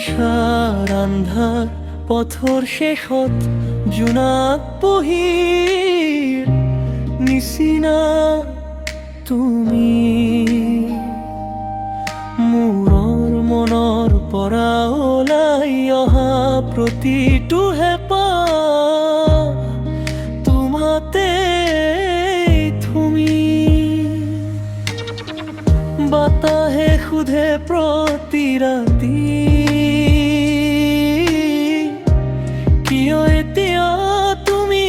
নিশাৰ আন্ধাৰ পথৰ শেষত জোনাক বহিৰ নিচিনা তুমি মোৰ মনৰ পৰা ওলাই অহা প্ৰতিটো হেঁপাহ তোমাতে তুমি বাতাহে সোধে প্ৰতি ৰাতি কিয় এতিয়া তুমি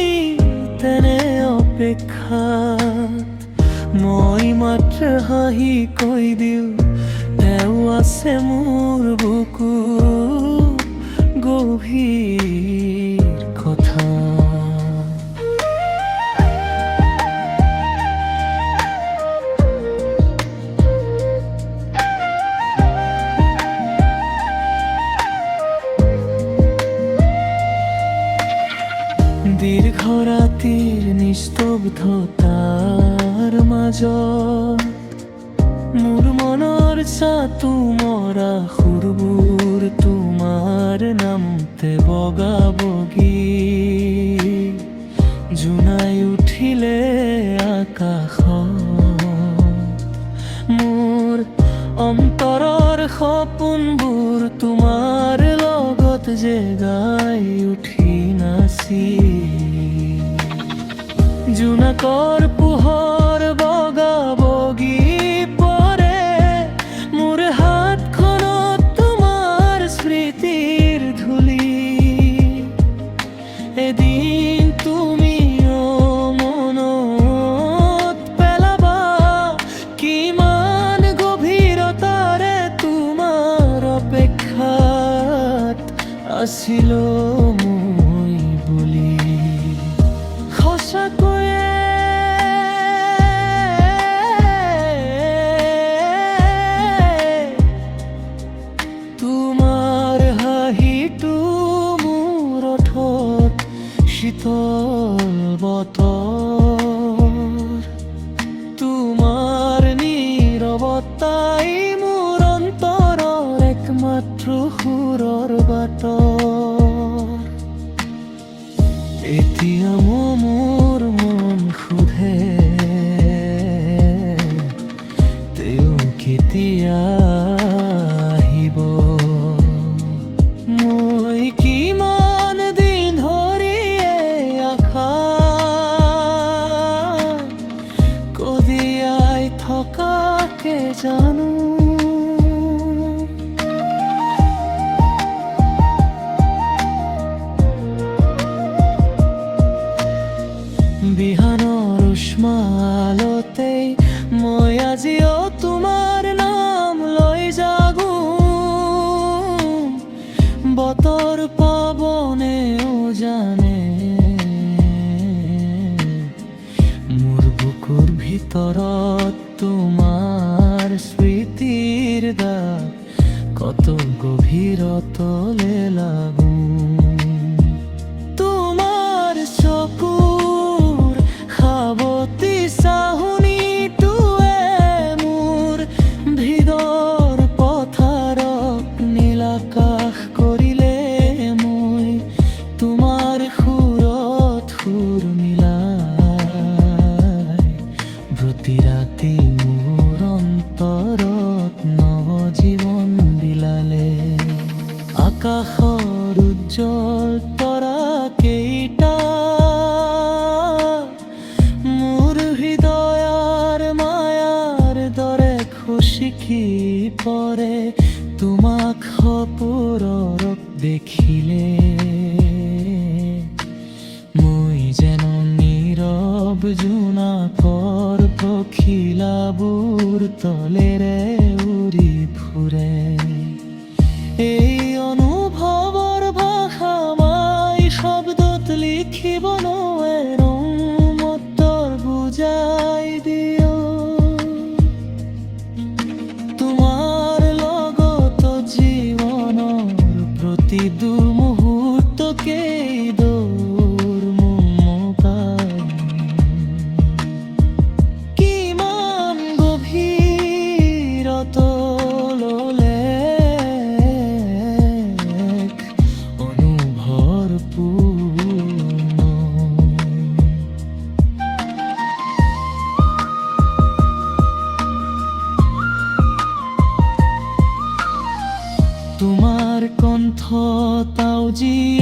তেনে অপেক্ষাত মই মাত্ৰ হাঁহি কৈ দিওঁ তেওঁ আছে মোৰ বুকু গভীৰ কথা দীৰ্ঘ ৰাতিৰ নিস্তব্ধতাৰ মাজত মোৰ মনৰ চাটো মৰা সুৰবোৰ তোমাৰ নামতে বগা বগী জোনাই উঠিলে আকাশত মোৰ অন্তৰৰ সপোনবোৰ তোমাৰ লগত যে গাই উঠি নাচি জোনাকৰ পোহৰ বগা বগী পৰে মোৰ হাতখনত তোমাৰ স্মৃতিৰ ধূলি এদিন তুমিও মনত পেলাবা কিমান গভীৰতাৰে তোমাৰ অপেক্ষাত আছিলো মই বুলি সঁচাকৈয়ে তোমাৰ হাঁহিটো মোৰ ওঠত শীতল বতৰ তোমাৰ নীৰৱতাই মোৰ অন্তৰৰ একমাত্ৰ সুৰৰ বাটৰ এতিয়া মোৰ মন সোধে তেওঁ কেতিয়া আহিব মই কিমান দিন ধৰি এই আশা কদিয়াই থকাকে জানো বিহানৰ উষ্মালতেই মই আজিও তোমাৰ নাম লৈ জাগো বতৰ পাবনেও জানে মোৰ বুকুৰ ভিতৰত তোমাৰ স্মৃতিৰ দাগ কত গভীৰতলে লাগো তোমাৰ চকুৰ সাৱতি চাহনিটোৱে মোৰ হৃদয়ৰ পথাৰক নীল আকাশ কৰিলে মই তোমাৰ সুৰত সুৰ মিলাই প্ৰতি ৰাতি মোৰ অন্তৰত নৱ জীৱন বিলালে আকাশৰ উজ্জ্বল তৰা কেইটা মোৰ হৃদয়ৰ মায়াৰ দৰে খুশিকি পৰে তোমাক সপোৰত দেখিলে মই যেন নীৰৱ জোনাকৰ পখিলাবোৰ তলেৰে উৰি ফুৰে এই অনুভৱৰ ভাষা মই শব্দত লিখিব নোৱাৰো মতৰ বুজাই দিয় তোমাৰ লগত জীৱনৰ প্ৰতিটো মুহূৰ্তকেই দৌৰ মোকাই কিমান গভীৰ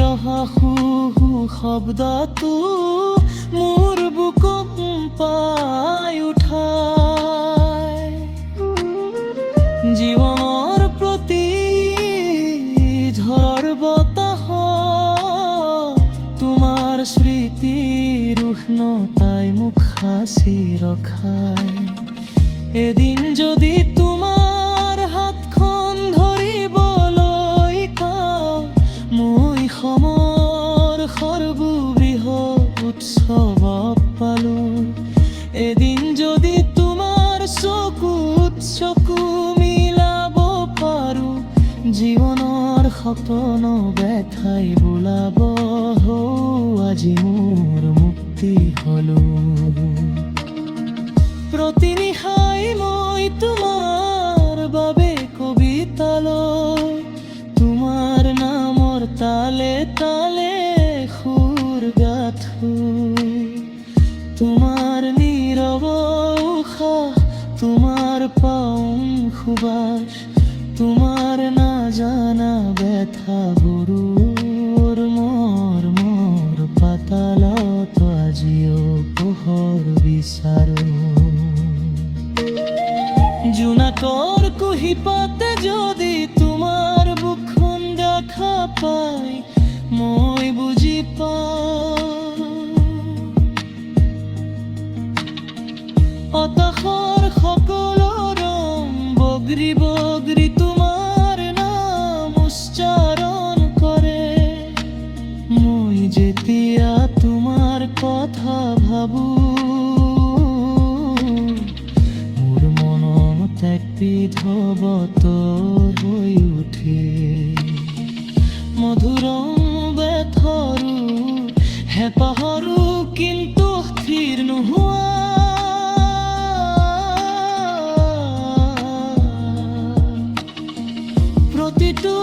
অহা শব্দটো মোৰ বুকুক পাই উঠাই জীৱনৰ প্ৰতি ঝড়ৰ বতাহ তোমাৰ স্মৃতিৰ উষ্ণতাই মোক সাঁচি ৰখায় এদিন যদি তোমাৰ হাতখন ধৰিবলৈ কওঁ মই সমৰ সৰ্ববৃহৎ উৎসৱ পালো এদিন যদি তোমাৰ চকুত চকু মিলাব পাৰো জীৱনৰ সপোন ব্যথাই বোলাব আজি মোৰ মুক্তি হলো প্ৰতি নিশাই মই তোমাৰ বাবে কবিতালৈ তোমাৰ নামৰ তালে তালে সুৰ গাথো তোমাৰ নীৰৱ উশাহ তোমাৰ পাওঁ সুবাস তোমাৰ নাজানা ব্যথাবোৰৰ মোৰ পাতালত আজিও পোহৰ বিচাৰো জোনাকৰ কুঁহিপাতে যদি তোমাৰ বুকখন দেখা পাই মই বুজি পাওঁ হতাশাৰ সকলো ৰং বগৰি বগৰি তোমাৰ নাম উচ্চাৰণ কৰে মই যেতিয়া তোমাৰ কথা ভাবো এক বিধবতৰ হৈ উঠে মধুৰম বেথৰো হেঁপাহৰো কিন্তু স্থিৰ নোহোৱা প্ৰতিটো